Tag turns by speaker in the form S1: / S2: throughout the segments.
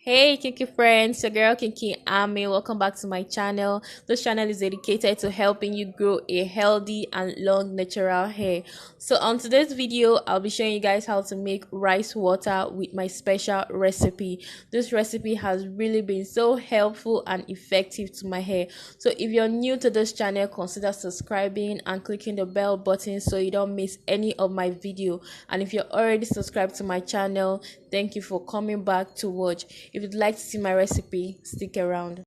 S1: Hey kinky friends, your girl KINKYAMIEE. Welcome back to my channel. This channel is dedicated to helping you grow a healthy and long natural hair. So on today's video, I'll be showing you guys how to make rice water with my special recipe. This recipe has really been so helpful and effective to my hair. So if you're new to this channel, consider subscribing and clicking the bell button so you don't miss any of my video. And if you're already subscribed to my channel, thank you for coming back to watch. If you'd like to see my recipe, stick around.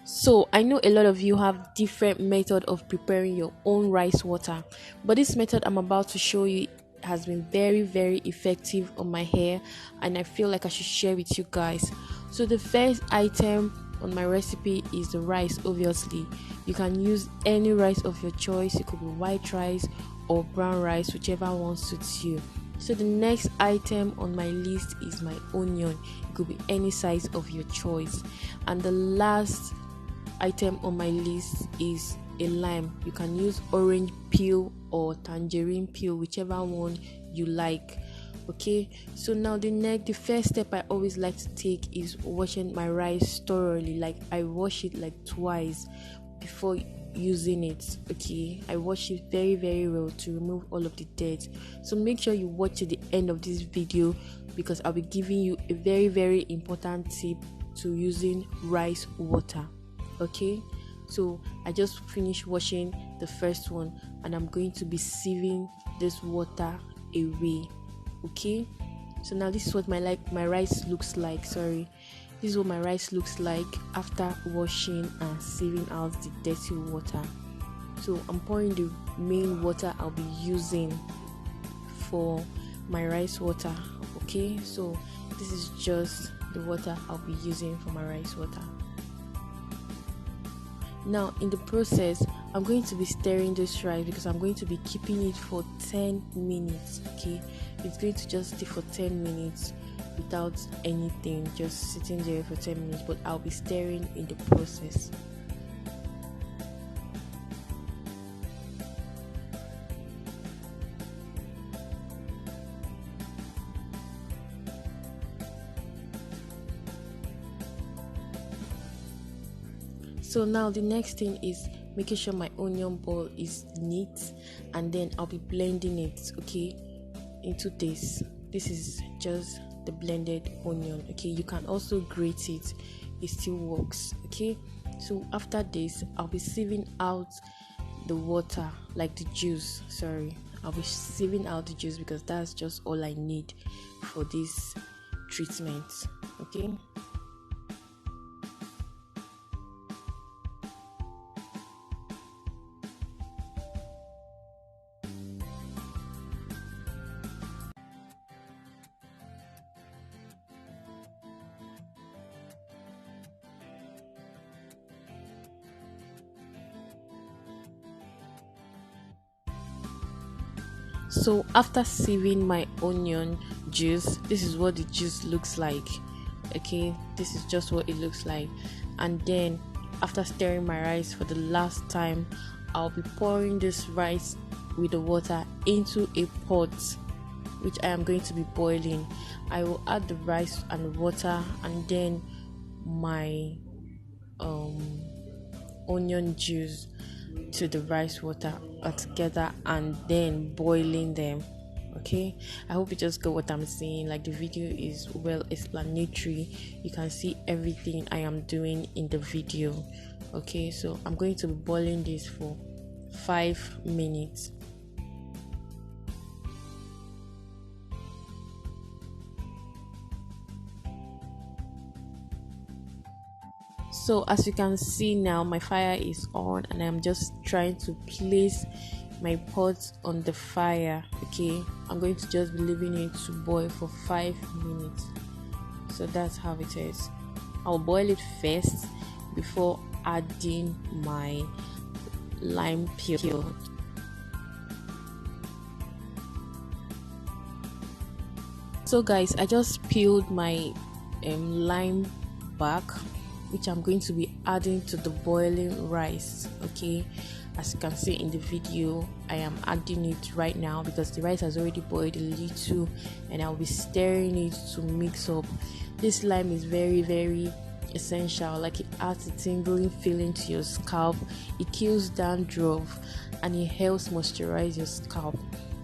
S1: So I know a lot of you have different method of preparing your own rice water, but this method I'm about to show you has been very effective on my hair, and I feel like I should share with you guys. So the first item on my recipe is the rice. Obviously you can use any rice of your choice. It could be white rice or brown rice, whichever one suits you. So the next item on my list is my onion. It could be any size of your choice. And the last item on my list is a lime. You can use orange peel or tangerine peel, whichever one you like. Okay, so now the first step I always like to take is washing my rice thoroughly. Like I wash it like twice before using it. Okay, I wash it very well to remove all of the dirt. So make sure you watch to the end of this video, because I'll be giving you a very important tip to using rice water. Okay, so I just finished washing the first one and I'm going to be sieving this water away. Okay, so now this is what my rice looks like. This is what my rice looks like after washing and sieving out the dirty water. So I'm pouring the main water I'll be using for my rice water. Okay, so this is just the water I'll be using for my rice water. Now in the process, I'm going to be stirring this rice because I'm going to be keeping it for 10 minutes. Okay, it's going to just stay for 10 minutes without anything, just sitting there for 10 minutes, but I'll be stirring in the process. So now the next thing is making sure my onion ball is neat, and then I'll be blending it, okay, into this. This is just the blended onion. Okay, you can also grate it, it still works. Okay, so after this I'll be sieving out the water, like the juice. I'll be sieving out the juice because that's just all I need for this treatment. Okay, so after sieving my onion juice, this is what the juice looks like. Okay, this is just what it looks like. And then after stirring my rice for the last time, I'll be pouring this rice with the water into a pot which I am going to be boiling. I will add the rice and water and then my onion juice to the rice water together and then boiling them. Okay, I hope you just got what I'm saying. Like the video is well explanatory, you can see everything I am doing in the video. Okay, so I'm going to be boiling this for 5 minutes. So as you can see now, my fire is on and I'm just trying to place my pot on the fire. Okay, I'm going to just be leaving it to boil for 5 minutes. So that's how it is. I'll boil it first before adding my lime peel. So guys, I just peeled my lime back, which I'm going to be adding to the boiling rice. Okay, As you can see in the video, I am adding it right now because the rice has already boiled a little, and I'll be stirring it to mix up. This lime is very, very essential. Like, it adds a tingling feeling to your scalp, it kills dandruff, and it helps moisturize your scalp.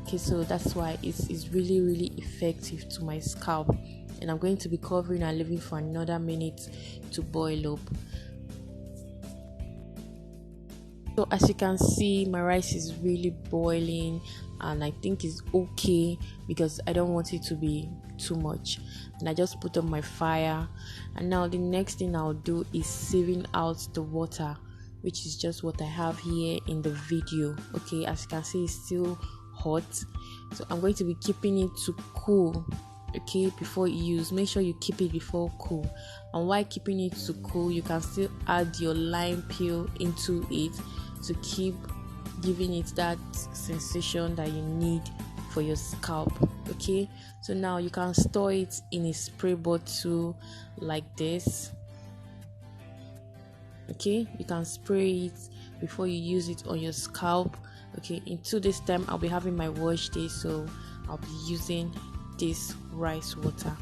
S1: Okay, so that's why it's really, really effective to my scalp. And I'm going to be covering and leaving for another minute to boil up. So as you can see, my rice is really boiling, and I think it's okay because I don't want it to be too much. And I just put on my fire, and now the next thing I'll do is sieving out the water, which is just what I have here in the video. Okay, as you can see, it's still hot, so I'm going to be keeping it to cool. Okay, before you use, make sure you keep it before cool. And while keeping it to cool, you can still add your lime peel into it to keep giving it that sensation that you need for your scalp. Okay, so now you can store it in a spray bottle like this. Okay, you can spray it before you use it on your scalp. Okay, in 2 days time I'll be having my wash day, so I'll be using this rice water.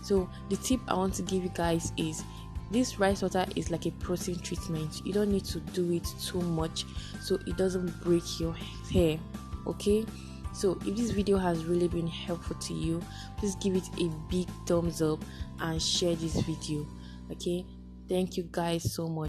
S1: So the tip I want to give you guys is, this rice water is like a protein treatment. You don't need to do it too much so it doesn't break your hair. Okay, so if this video has really been helpful to you, please give it a big thumbs up and share this video. Okay, thank you guys so much.